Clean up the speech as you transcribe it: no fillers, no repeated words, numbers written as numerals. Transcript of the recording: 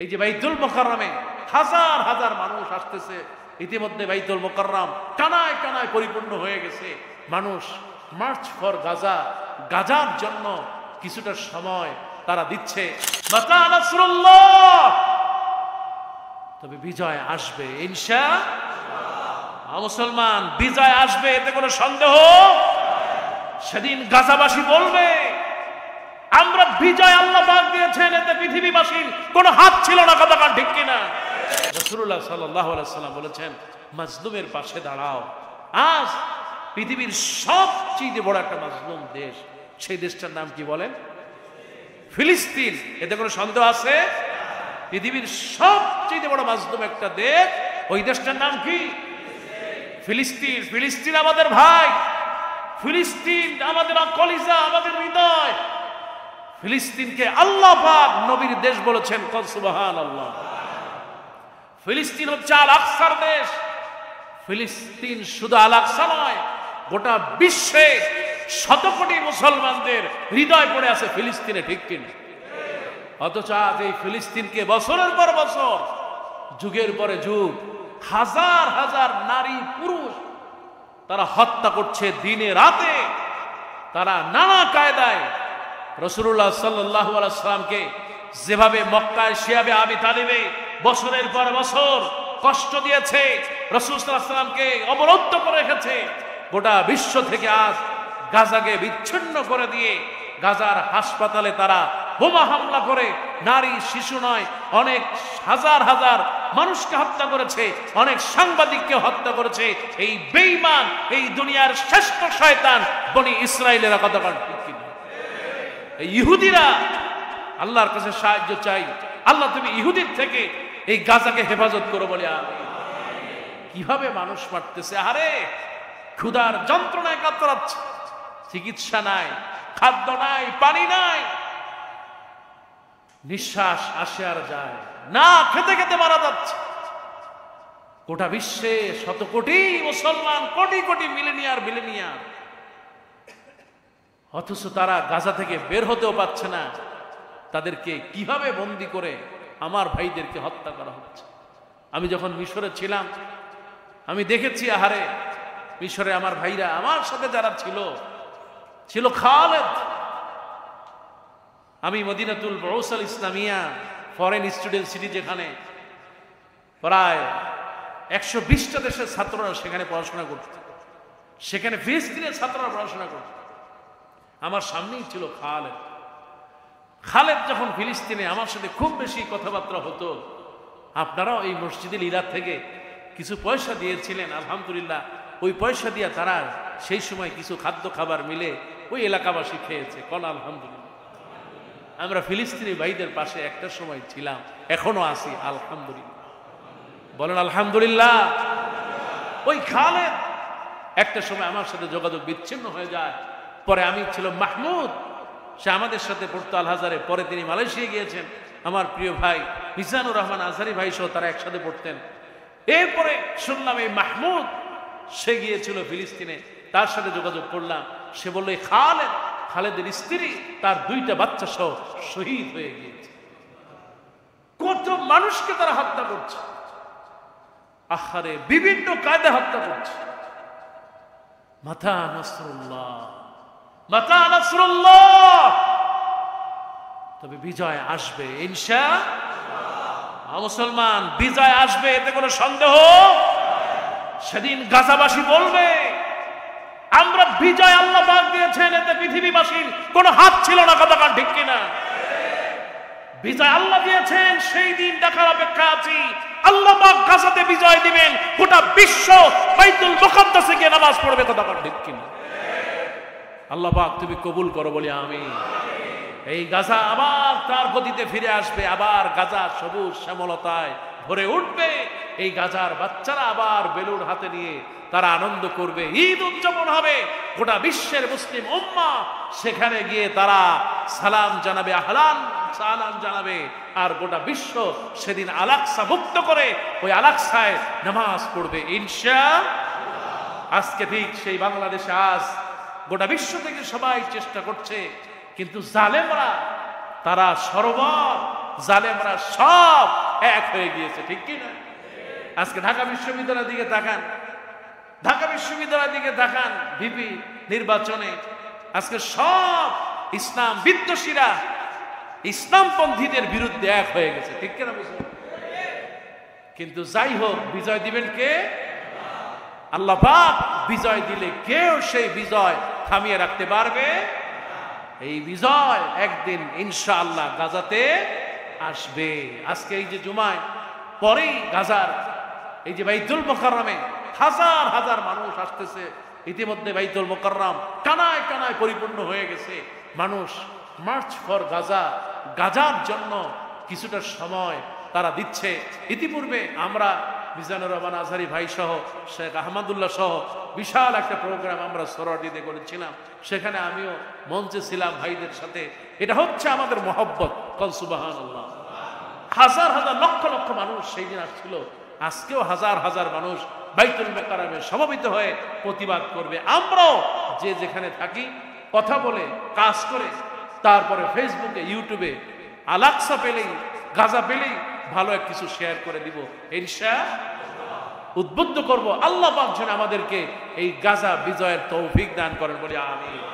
এই যে বাইতুল মুকাররমে হাজার হাজার মানুষ আসতেছে, ইতিমধ্যে বাইতুল মুকাররম কানায় কানায় পরিপূর্ণ হয়ে গেছে। মানুষ মার্চ ফর গাজা, গাজার জন্য কিছুটা সময় তারা দিচ্ছে। মাতা নাসরুল্লাহ, তবে বিজয় আসবে ইনশাআল্লাহ। মুসলমান, বিজয় আসবে, এতে কোনো সন্দেহ। সেদিন গাজাবাসী বলবে আমরা বিজয় আল্লাহ পাক দিয়েছেন, এতে পৃথিবীবাসীর কোনো হাত ছিল না। কথা কান ঠিক কিনা? রাসূলুল্লাহ সাল্লাল্লাহু আলাইহি সাল্লাম বলেছেন মাজলুমের পাশে দাঁড়াও। আজ পৃথিবীর সবচেয়ে বড় একটা মাজলুম দেশ, সেই দেশটার নাম কি বলেন? ফিলিস্তিন। এতে কোনো সন্দেহ আছে? পৃথিবীর সবচেয়ে বড় মাজলুম একটা দেশ, ওই দেশটার নাম কি? ফিলিস্তিন। ফিলিস্তিন আমাদের ভাই, ফিলিস্তিন আমাদের কলিজা, আমাদের হৃদয়। ফিলিস্তিনকে আল্লাহ পাক নবীর দেশ বলেছেন, কল সুবহানাল্লাহ। ফিলিস্তিন হচ্ছে আল আকসার দেশ। ফিলিস্তিন শুধু আল আকসা নয়, গোটা বিশ্বে শত কোটি মুসলমানদের হৃদয় পড়ে আছে ফিলিস্তিনে, ঠিক কিনা? অথচ আজ এই ফিলিস্তিনকে বছরের পর বছর, যুগের পরে যুগ, হাজার হাজার নারী পুরুষ তারা হত্যা করছে দিনে রাতে। তারা নানা কায়দায় রাসূলুল্লাহ সাল্লাল্লাহু আলাইহি সাল্লামকে যেভাবে মক্কায় শিয়াবে আবি তালিবে বছরের পর বছর কষ্ট দিয়েছে, রাসূল সাল্লাল্লাহু আলাইহি সাল্লামকে অবরুদ্ধ করে রেখেছে, গোটা বিশ্ব থেকে আজ গাজাকে বিচ্ছিন্ন করে দিয়ে গাজার হাসপাতালে তারা বোমা হামলা করে নারী শিশু নয়, অনেক হাজার হাজার মানুষকে হত্যা করেছে, অনেক সাংবাদিককে হত্যা করেছে। এই বেঈমান, এই দুনিয়ার শ্রেষ্ঠ শয়তান বনি ইসরাইলেরা। কথা বলেন ঠিক কিনা? এই ইহুদিরা আল্লাহর কাছে সাহায্য চাই, আল্লাহ তুমি ইহুদির থেকে এই গাজাকে হেফাজত করো বলে। কিভাবে মানুষ মারতেছে, আরে ক্ষুধার যন্ত্রণায় কাতরাচ্ছে, চিকিৎসা নাই, খাদ্য নাই, পানি নাই, নিঃশ্বাস আসে আর যায় না, খেতে খেতে মারা যাচ্ছে। গোটা বিশ্বে শত কোটি মুসলমান, কোটি কোটি বিলিনিয়ার, অথচ তারা গাজা থেকে বের হতেও পারছে না। তাদেরকে কিভাবে বন্দি করে আমার ভাইদেরকে হত্যা করা হচ্ছে। আমি যখন মিশরে ছিলাম আমি দেখেছি, আহারে মিশরে আমার ভাইরা, আমার সাথে যারা ছিল খালেদ। আমি মদিনাতুল বউসাল ইসলামিয়া ফরেন স্টুডেন্ট সিটি, যেখানে প্রায় 120টা দেশের ছাত্ররা সেখানে পড়াশোনা করত, সেখানে ফিলিস্তিনের ছাত্ররা পড়াশোনা করত। আমার সামনেই ছিল খালেদ। খালেদ যখন ফিলিস্তিনে আমার সাথে খুব বেশি কথাবার্তা হতো। আপনারাও এই মসজিদে ইরাদ থেকে কিছু পয়সা দিয়েছিলেন, আলহামদুলিল্লাহ। ওই পয়সা দিয়ে তারা সেই সময় কিছু খাদ্য খাবার মিলে ওই এলাকাবাসী খেয়েছে। কোন আলহামদুলিল্লাহ। আমরা ফিলিস্তিনি ভাইদের পাশে একটা সময় ছিলাম, এখনো আছি, আলহামদুলিল্লাহ। বলেন আলহামদুলিল্লাহ। ওই খালেদ একটা সময় আমার সাথে যোগাযোগ বিচ্ছিন্ন হয়ে যায়। পরে আমি ছিল মাহমুদ, সে আমাদের সাথে পড়তো আল হাজারে, পরে তিনি মালয়েশিয়া গিয়েছেন। আমার প্রিয় ভাই মিজানুর রহমান আজহারি ভাই সহ তারা একসাথে পড়তেন। এরপরে শুনলাম এই মাহমুদ সে গিয়েছিল ফিলিস্তিনে, তার সাথে যোগাযোগ করলাম। সে বলল এই খালেদের স্ত্রী তার 2টা বাচ্চা সহ শহীদ হয়ে গিয়েছে। কত মানুষকে তারা হত্যা করছে, আহারে বিভিন্ন কায়দায় হত্যা করছে। মাতা নাসরুল্লাহ, মাতা নাসরুল্লাহ, তবে বিজয় আসবে ইনশাআল্লাহ। মুসলমান, বিজয় আসবে, এতে কোনো সন্দেহ। সেদিন গাজাবাসী বলবে আমরা বিজয় আল্লাহ পাক দিয়েছেন, এতে পৃথিবীবাসীর কোনো হাত ছিল না। কথা কান ঠিক কিনা? বিজয় আল্লাহ দিয়েছেন, সেই দিন দেখার অপেক্ষা আছি। আল্লাহ পাক গাজাতে বিজয় দিবেন, গোটা বিশ্ব বাইতুল মুকাদ্দাসে গিয়ে নামাজ পড়বে। কথা কান ঠিক কিনা? আল্লাহ পাক তুমি কবুল করো বলি আমিন। এই গাজা আবার তার গতিতে ফিরে আসবে, আবার গাজা সবুজ শ্যামলতায় ভরে উঠবে। এই গাজার বাচ্চারা আবার বেলুন হাতে নিয়ে তারা আনন্দ করবে, ঈদ উদযাপন হবে। গোটা বিশ্বের মুসলিম উম্মাহ সেখানে গিয়ে তারা সালাম জানাবে, আহলান সালাম জানাবে। আর গোটা বিশ্ব সেদিন আল আকসা মুক্ত করে ওই আল আকসায় নামাজ পড়বে ইনশাআল্লাহ। আজকে ঠিক সেই বাংলাদেশে আজ গোটা বিশ্ব থেকে সবাই চেষ্টা করছে, কিন্তু জালেমরা তারা সরোবর জালেমরা সব এক হয়ে গিয়েছে, ঠিক কি না? আজকে ঢাকা বিশ্ববিদ্যালয়ের দিকে তাকান, ঢাকা বিশ্ববিদ্যালয়ের দিকে তাকান, ভিপি নির্বাচনে আজকে সব ইসলাম বিদ্বেষীরা ইসলামপন্থীদের বিরুদ্ধে এক হয়ে গেছে, ঠিক কিনা বুঝলেন? কিন্তু যাই হোক, বিজয় দিবেন কে? আল্লাহ পাক। বিজয় দিলে কেউ সেই বিজয় থামিয়ে রাখতে পারবে? এই বিজয় একদিন ইনশাআল্লাহ গাজাতে আসবে। আজকে এই যে জুমায় পরেই গাজার এই যে বাইতুল মুকাররমে হাজার হাজার মানুষ আসতেছে। ইতিমধ্যে বাইতুল মুকাররম কানায় কানায় পরিপূর্ণ হয়ে গেছে। মানুষ মার্চ ফর গাজা, গাজার জন্য কিছুটা সময় তারা দিচ্ছে। ইতিপূর্বে আমরা মিজানুর রহমান আজহারি ভাই সহ শেখ আহমদুল্লাহ সহ বিশাল একটা প্রোগ্রাম আমরা সরোয়ার্দীতে করেছিলাম। সেখানে আমিও মঞ্চে ছিলাম ভাইদের সাথে। এটা হচ্ছে আমাদের মহব্বত। কল সুবহানাল্লাহ। হাজার হাজার লক্ষ লক্ষ মানুষ সেই দিন আসছিল। আজকেও হাজার হাজার মানুষ বাইতুল মুকাররমে সমবেত হয়ে প্রতিবাদ করবে। আমরাও যে যেখানে থাকি কথা বলে কাজ করে তারপরে ফেসবুকে ইউটিউবে আল-আকসা পেলেই গাজা পেলেই ভালো এক কিছু শেয়ার করে দিব ইনশাআল্লাহ। উদ্বুদ্ধ করব আল্লাহ পাক যেন আমাদেরকে এই গাজা বিজয়ের তৌফিক দান করেন বলি আমিন।